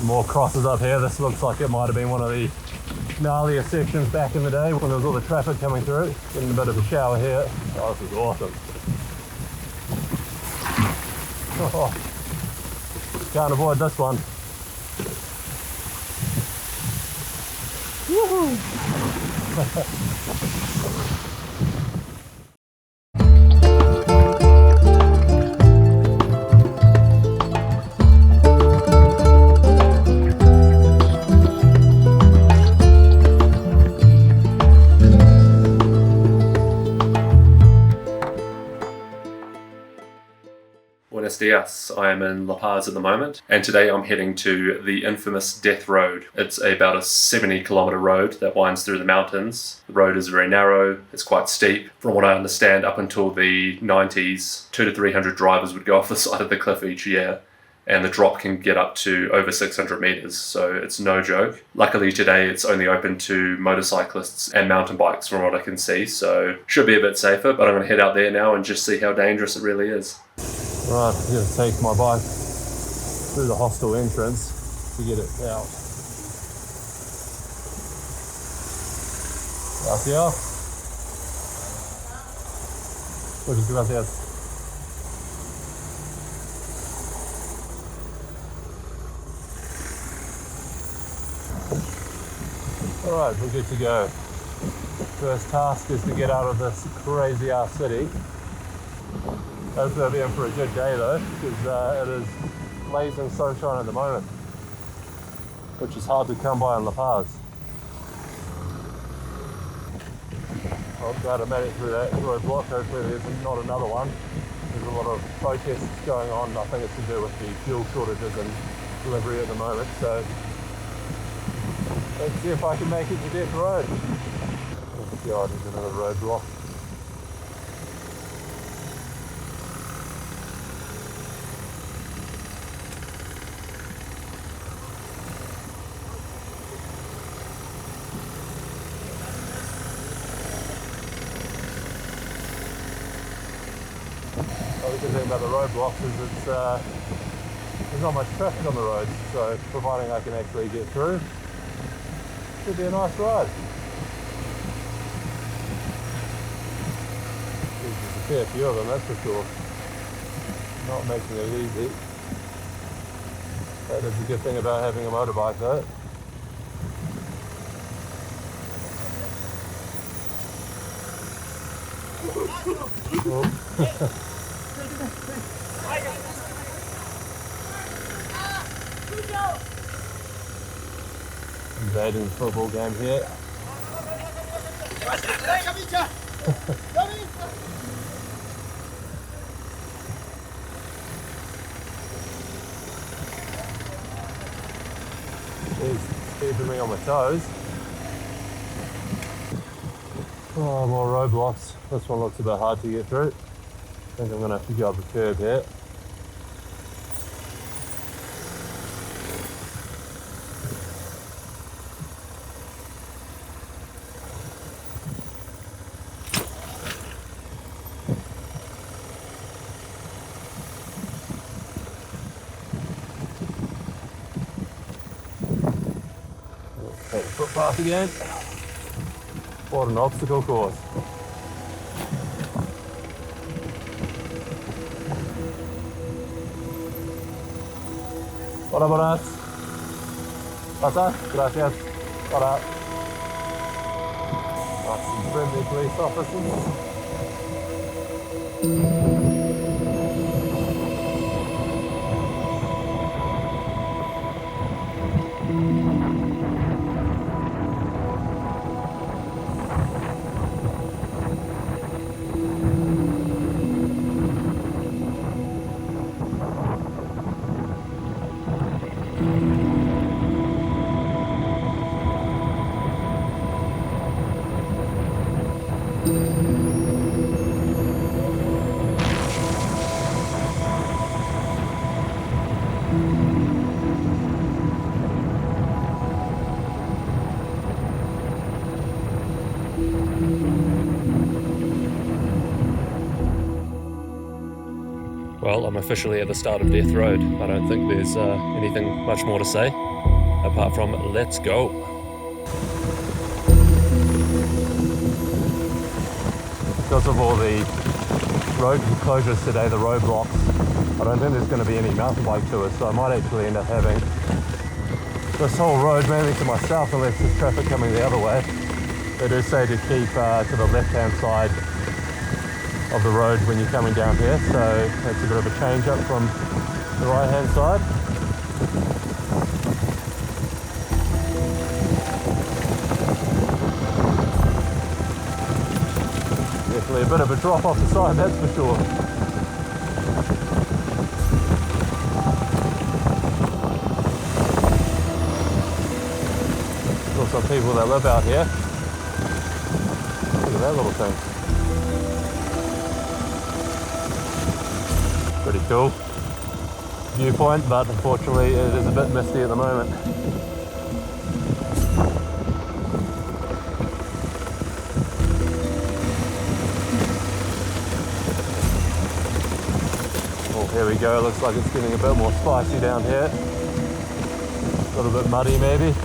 More crosses up here. This looks like it might have been one of the gnarlier sections back in the day when there was all the traffic coming through. Getting a bit of a shower here. Oh, this is awesome. Oh, can't avoid this one. Woohoo! Buenos dias, I am in La Paz at the moment, and today I'm heading to the infamous Death Road. It's about a 70-kilometer road that winds through the mountains. The road is very narrow, it's quite steep. From what I understand, up until the 90s, 200 to 300 drivers would go off the side of the cliff each year, and the drop can get up to over 600 meters, so it's no joke. Luckily today it's only open to motorcyclists and mountain bikes from what I can see, so should be a bit safer, but I'm going to head out there now and just see how dangerous it really is. Right, I'm going to take my bike through the hostel entrance to get it out. Gracias. Muchas gracias. Alright, we're good to go. First task is to get out of this crazy ass city. Hopefully I'll be in for a good day though, because it is blazing sunshine at the moment, which is hard to come by in La Paz. I'll try to make it through that roadblock. Hopefully there's not another one. There's a lot of protests going on. I think it's to do with the fuel shortages and delivery at the moment, so let's see if I can make it to Death Road. Oh god, there's another roadblock. The good thing about the roadblocks is there's not much traffic on the roads, so providing I can actually get through, should be a nice ride. There's a fair few of them, that's for sure. Not making it easy. That is a good thing about having a motorbike though. Oh. Invading the football game here. He's keeping me on my toes. Oh, more roadblocks. This one looks a bit hard to get through. I think I'm going to have to go up the curb here. Take the footpath again. What an obstacle course. Hola, buenas. Pasa? Gracias. Hola. That's some friendly police officers. Well, I'm officially at the start of Death Road. I don't think there's anything much more to say, apart from let's go. Because of all the road closures today, the roadblocks, I don't think there's going to be any mountain bike tours, so I might actually end up having this whole road mainly to myself unless there's traffic coming the other way. They do say to keep to the left-hand side of the road when you're coming down here, so that's a bit of a change up from the right-hand side. Definitely a bit of a drop off the side, that's for sure. Still some people that live out here. Look at that little thing. Pretty cool viewpoint, but unfortunately it is a bit misty at the moment. Oh, here we go. Looks like it's getting a bit more spicy down here. A little bit muddy maybe.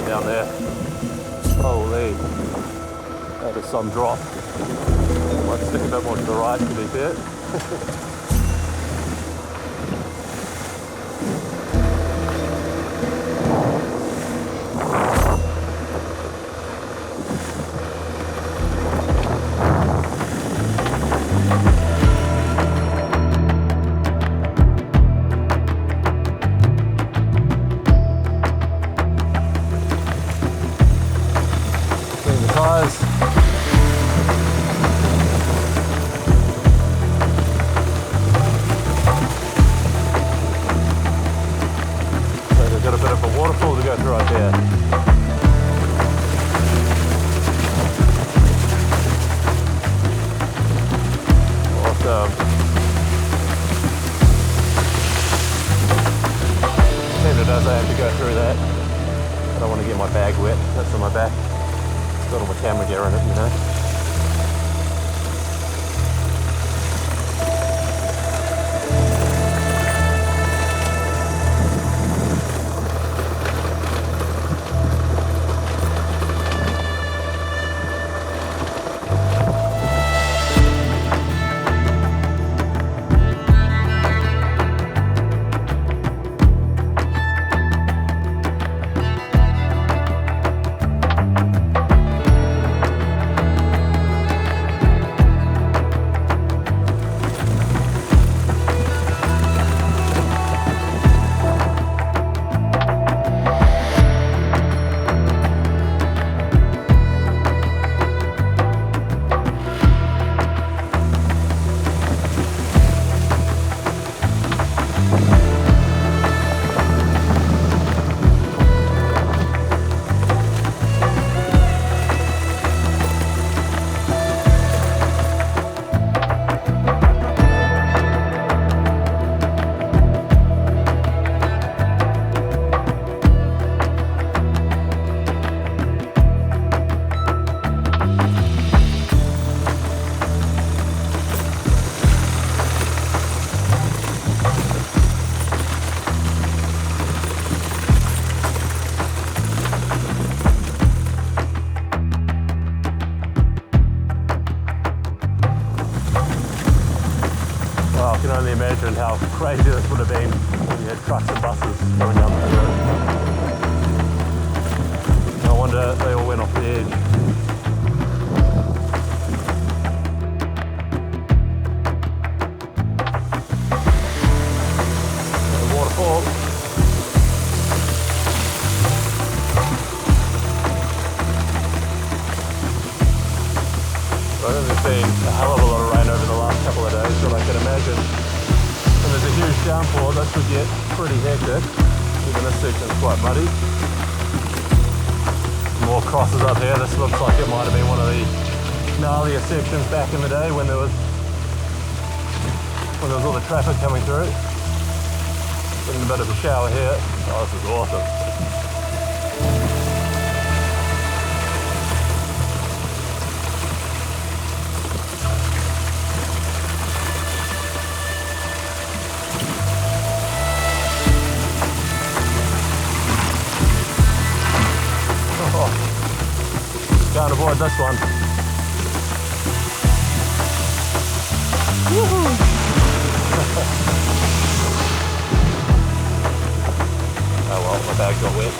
Down there. Holy, that is some drop. Might stick a bit more to the right to be fair. Got a bit of a waterfall to go through right there. Awesome. Tempted as I have to go through that. I don't want to get my bag wet. That's on my back. It's got all my camera gear in it, you know. imagined how crazy this would have been when you had trucks and buses going down that road. No wonder they all went off the edge. The waterfall. I think there's been a hell of a lot of rain over the last couple of days, but I can imagine when there's a huge downpour, this would get pretty hectic. Even this section's quite muddy. More crosses up here. This looks like it might have been one of the gnarlier sections back in the day when there was all the traffic coming through. Getting a bit of a shower here. Oh, this is awesome. Can't avoid this one. Woohoo! Oh well, my bag got wet.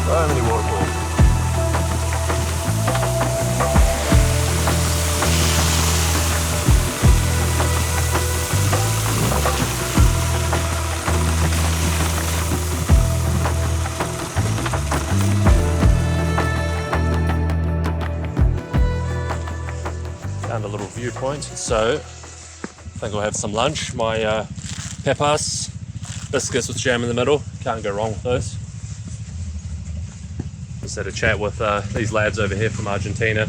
So many waterfalls. Found a little viewpoint, so I think I'll have some lunch. My peppers, biscuits with jam in the middle, can't go wrong with those. Just had a chat with these lads over here from Argentina.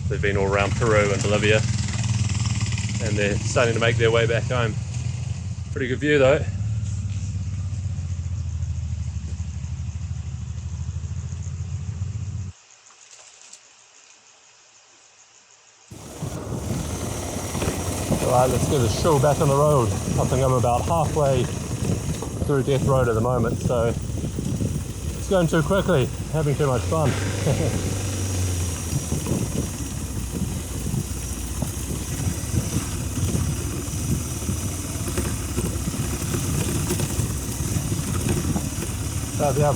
They've been all around Peru and Bolivia, and they're starting to make their way back home. Pretty good view though. Alright, let's get the show back on the road. I think I'm about halfway through Death Road at the moment, so it's going too quickly, having too much fun. Yeah.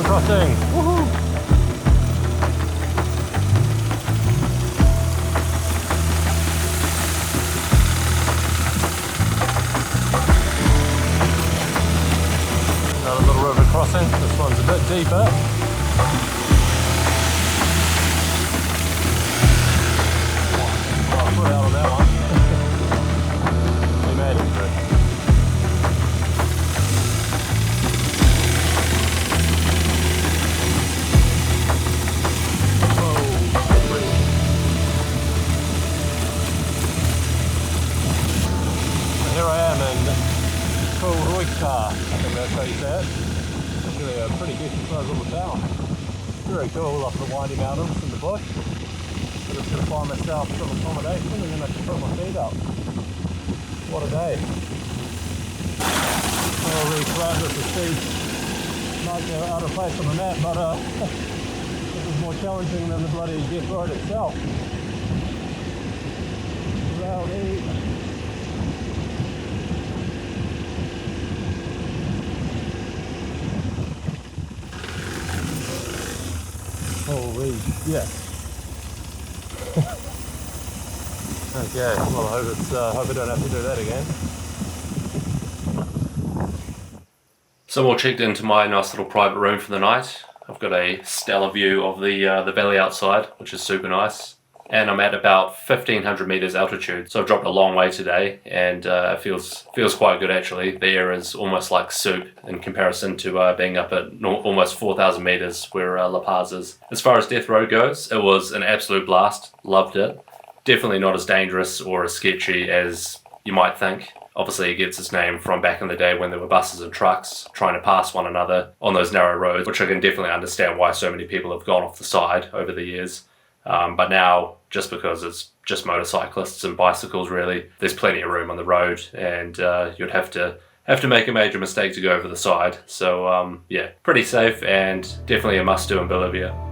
Crossing. Woohoo! Another little river crossing. This one's a bit deeper. I'll put out on that one. We made it through. I think that's how you say it. Actually a pretty decent sized little town. Very cool, off the windy mountains in the bush. I'm just going to find myself some accommodation and then I can put my feet up. What a day. Holy crap, this is steep. Might go out of place on the map, but this is more challenging than the bloody Death Road itself. Rowdy. Holy shit. Okay, well I hope I don't have to do that again. So I'm all checked into my nice little private room for the night. I've got a stellar view of the valley outside, which is super nice. And I'm at about 1,500 meters altitude, so I've dropped a long way today, and it feels quite good actually. The air is almost like soup in comparison to being up at almost 4,000 meters where La Paz is. As far as Death Road goes, it was an absolute blast. Loved it. Definitely not as dangerous or as sketchy as you might think. Obviously, it gets its name from back in the day when there were buses and trucks trying to pass one another on those narrow roads, which I can definitely understand why so many people have gone off the side over the years. But now, just because it's just motorcyclists and bicycles, really, there's plenty of room on the road, and you'd have to make a major mistake to go over the side. So yeah, pretty safe and definitely a must-do in Bolivia.